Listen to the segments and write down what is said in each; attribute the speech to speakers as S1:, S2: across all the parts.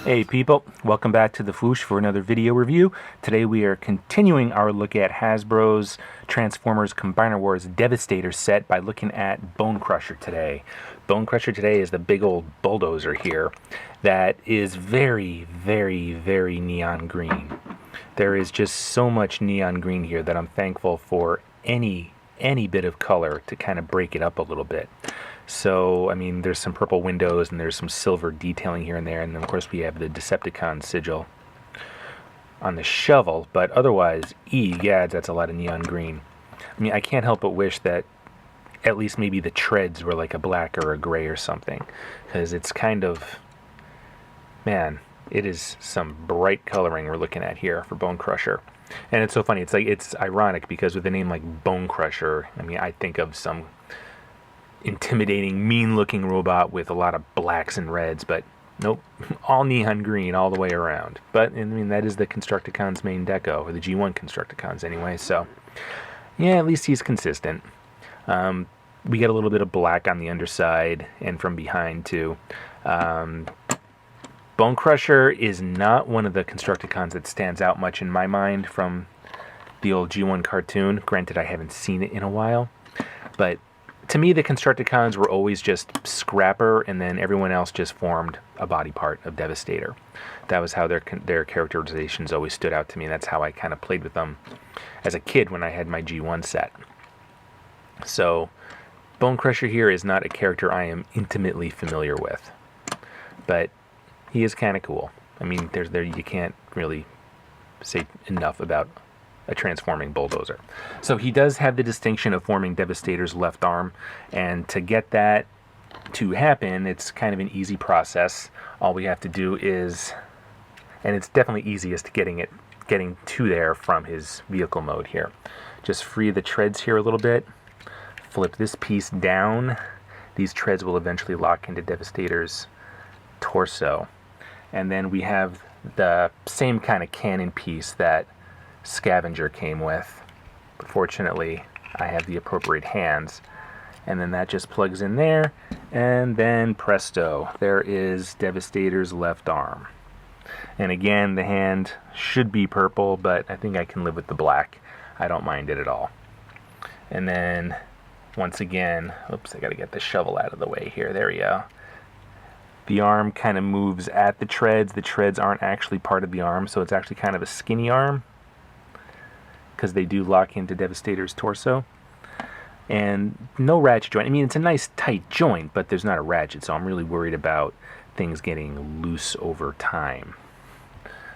S1: Hey people, welcome back to the Foosh for another video review. Today we are continuing our look at Hasbro's Transformers Combiner Wars Devastator set by looking at Bonecrusher today. Bonecrusher today is the big old bulldozer here that is very, very, very neon green. There is just so much neon green here that I'm thankful for any bit of color to kind of break it up a little bit. So, I mean, there's some purple windows and there's some silver detailing here and there, and then of course we have the Decepticon sigil on the shovel, but otherwise, yeah, that's a lot of neon green. I mean, I can't help but wish that at least maybe the treads were like a black or a gray or something, because it's kind of, man, it is some bright coloring we're looking at here for Bonecrusher. And it's so funny, it's ironic because with a name like Bonecrusher, I mean, I think of some intimidating, mean-looking robot with a lot of blacks and reds, but nope, all neon green all the way around. But, I mean, that is the Constructicon's main deco, or the G1 Constructicons anyway, so yeah, at least he's consistent. We get a little bit of black on the underside and from behind, too. Bonecrusher is not one of the Constructicons that stands out much in my mind from the old G1 cartoon. Granted, I haven't seen it in a while, but to me, the Constructicons were always just Scrapper, and then everyone else just formed a body part of Devastator. That was how their characterizations always stood out to me, and that's how I kind of played with them as a kid when I had my G1 set. So, Bonecrusher here is not a character I am intimately familiar with, but he is kind of cool. I mean, you can't really say enough about a transforming bulldozer. So he does have the distinction of forming Devastator's left arm, and to get that to happen, it's kind of an easy process. All we have to do is, and it's definitely easiest getting to there from his vehicle mode here. Just free the treads here a little bit, flip this piece down. These treads will eventually lock into Devastator's torso. And then we have the same kind of cannon piece that Scavenger came with, but fortunately I have the appropriate hands, and then that just plugs in there, and then presto, there is Devastator's left arm. And again, the hand should be purple, but I think I can live with the black. I don't mind it at all. And then once again, oops, I gotta get the shovel out of the way here, there we go. The arm kind of moves at the treads. The treads aren't actually part of the arm, so it's actually kind of a skinny arm, because they do lock into Devastator's torso. And no ratchet joint. I mean, it's a nice tight joint, but there's not a ratchet, so I'm really worried about things getting loose over time.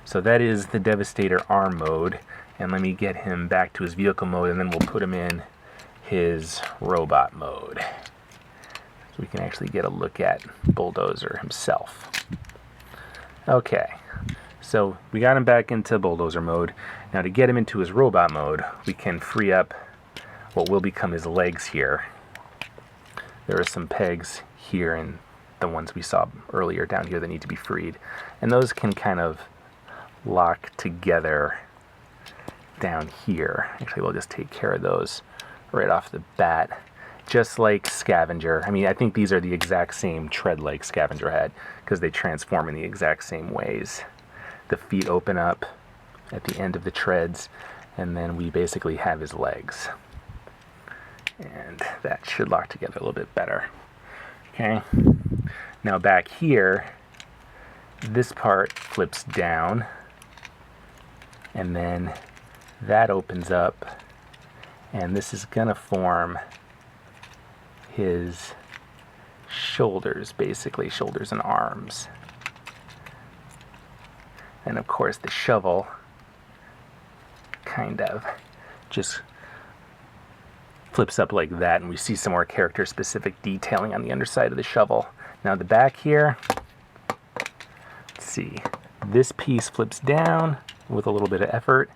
S1: So that is the Devastator arm mode, and let me get him back to his vehicle mode, and then we'll put him in his robot mode, so we can actually get a look at Bulldozer himself. Okay. So we got him back into bulldozer mode. Now to get him into his robot mode, we can free up what will become his legs here. There are some pegs here and the ones we saw earlier down here that need to be freed. And those can kind of lock together down here. Actually, we'll just take care of those right off the bat. Just like Scavenger. I mean, I think these are the exact same tread like Scavenger had, because they transform in the exact same ways. The feet open up at the end of the treads, and then we basically have his legs. And that should lock together a little bit better. Okay. Now back here, this part flips down, and then that opens up, and this is gonna form his shoulders, basically, shoulders and arms. And of course the shovel kind of just flips up like that, and we see some more character specific detailing on the underside of the shovel. Now the back here, let's see, this piece flips down with a little bit of effort,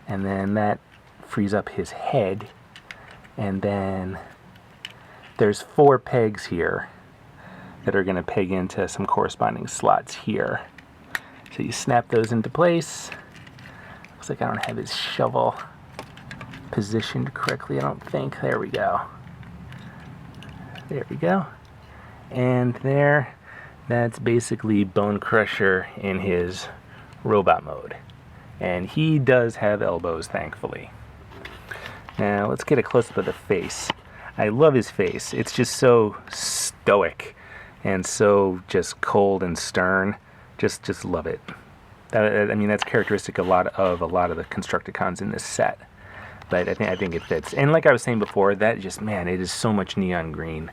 S1: and then that frees up his head, and then there's 4 pegs here that are going to peg into some corresponding slots here. So you snap those into place. Looks like I don't have his shovel positioned correctly, I don't think. There we go. There we go. And there, That's basically Bonecrusher in his robot mode. And he does have elbows, thankfully. Now, let's get a close-up of the face. I love his face. It's just so stoic and so just cold and stern. Just love it. I mean, that's characteristic of a lot of the Constructicons in this set. But I think it fits. And like I was saying before, that just, man, it is so much neon green.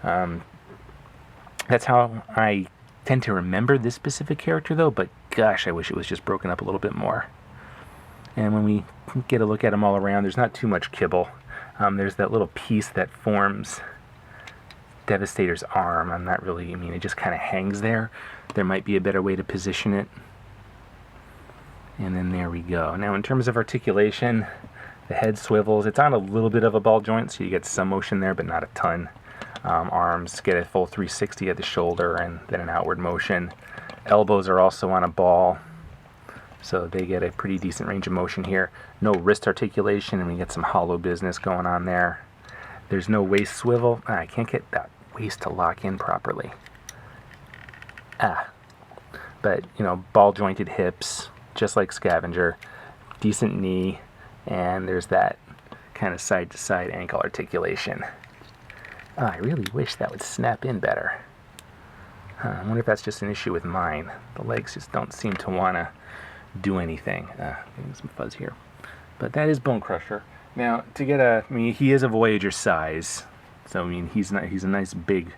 S1: That's how I tend to remember this specific character, though. But gosh, I wish it was just broken up a little bit more. And when we get a look at them all around, there's not too much kibble. There's that little piece that forms Devastator's arm. I'm not really, I mean, it just kind of hangs there. There might be a better way to position it. And then there we go. Now, in terms of articulation, the head swivels. It's on a little bit of a ball joint, so you get some motion there, but not a ton. Arms get a full 360 at the shoulder and then an outward motion. Elbows are also on a ball, so they get a pretty decent range of motion here. No wrist articulation, and we get some hollow business going on there. There's no waist swivel. I can't get that waist to lock in properly. But, you know, ball jointed hips, just like Scavenger. Decent knee, and there's that kind of side to side ankle articulation. I really wish that would snap in better. I wonder if that's just an issue with mine. The legs just don't seem to want to do anything. Getting some fuzz here. But that is Bonecrusher. Now, to get I mean, he is a Voyager size, so I mean, he's a nice big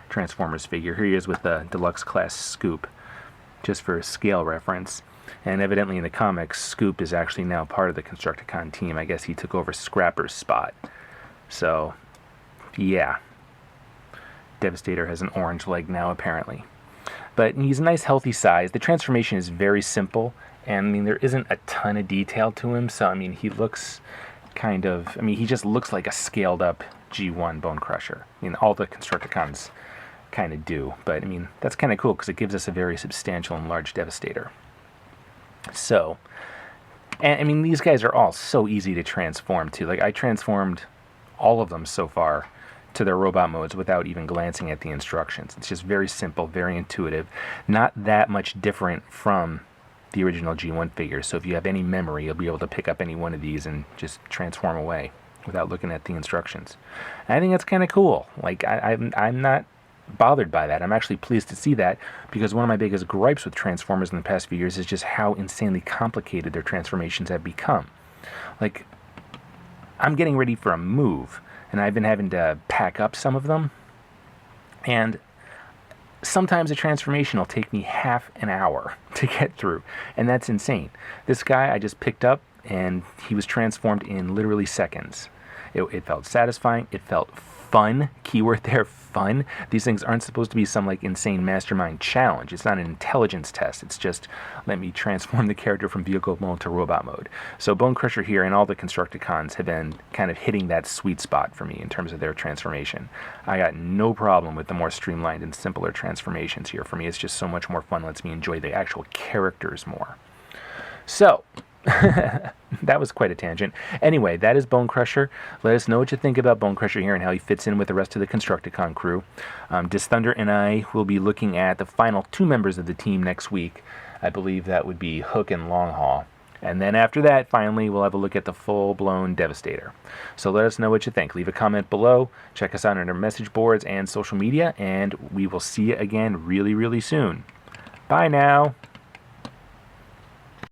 S1: Transformers figure. Here he is with the deluxe class Scoop, just for scale reference. And evidently in the comics, Scoop is actually now part of the Constructicon team. I guess he took over Scrapper's spot. So, yeah. Devastator has an orange leg now, apparently. But he's a nice, healthy size. The transformation is very simple. And, I mean, there isn't a ton of detail to him. So, I mean, he looks kind of... I mean, he just looks like a scaled-up G1 Bonecrusher. I mean, all the Constructicons kind of do. But, I mean, that's kind of cool because it gives us a very substantial and large Devastator. So, and I mean, these guys are all so easy to transform to. Like, I transformed all of them so far to their robot modes without even glancing at the instructions. It's just very simple, very intuitive, not that much different from the original G1 figures. So if you have any memory, you'll be able to pick up any one of these and just transform away without looking at the instructions. And I think that's kind of cool. Like, I'm not bothered by that. I'm actually pleased to see that, because one of my biggest gripes with Transformers in the past few years is just how insanely complicated their transformations have become. Like, I'm getting ready for a move, and I've been having to pack up some of them, and sometimes a transformation will take me half an hour to get through, and that's insane. This guy I just picked up, and he was transformed in literally seconds. It felt satisfying. It felt fun. Keyword there, fun. These things aren't supposed to be some like insane mastermind challenge. It's not an intelligence test. It's just, let me transform the character from vehicle mode to robot mode. So Bonecrusher here and all the Constructicons have been kind of hitting that sweet spot for me in terms of their transformation. I got no problem with the more streamlined and simpler transformations here. For me, it's just so much more fun. Lets me enjoy the actual characters more. So, that was quite a tangent. Anyway, that is Bonecrusher. Let us know what you think about Bonecrusher here and how he fits in with the rest of the Constructicon crew. Thunder and I will be looking at the final two members of the team next week. I believe that would be Hook and Longhaul. And then after that, finally, we'll have a look at the full-blown Devastator. So let us know what you think. Leave a comment below. Check us out on our message boards and social media. And we will see you again really, really soon. Bye now.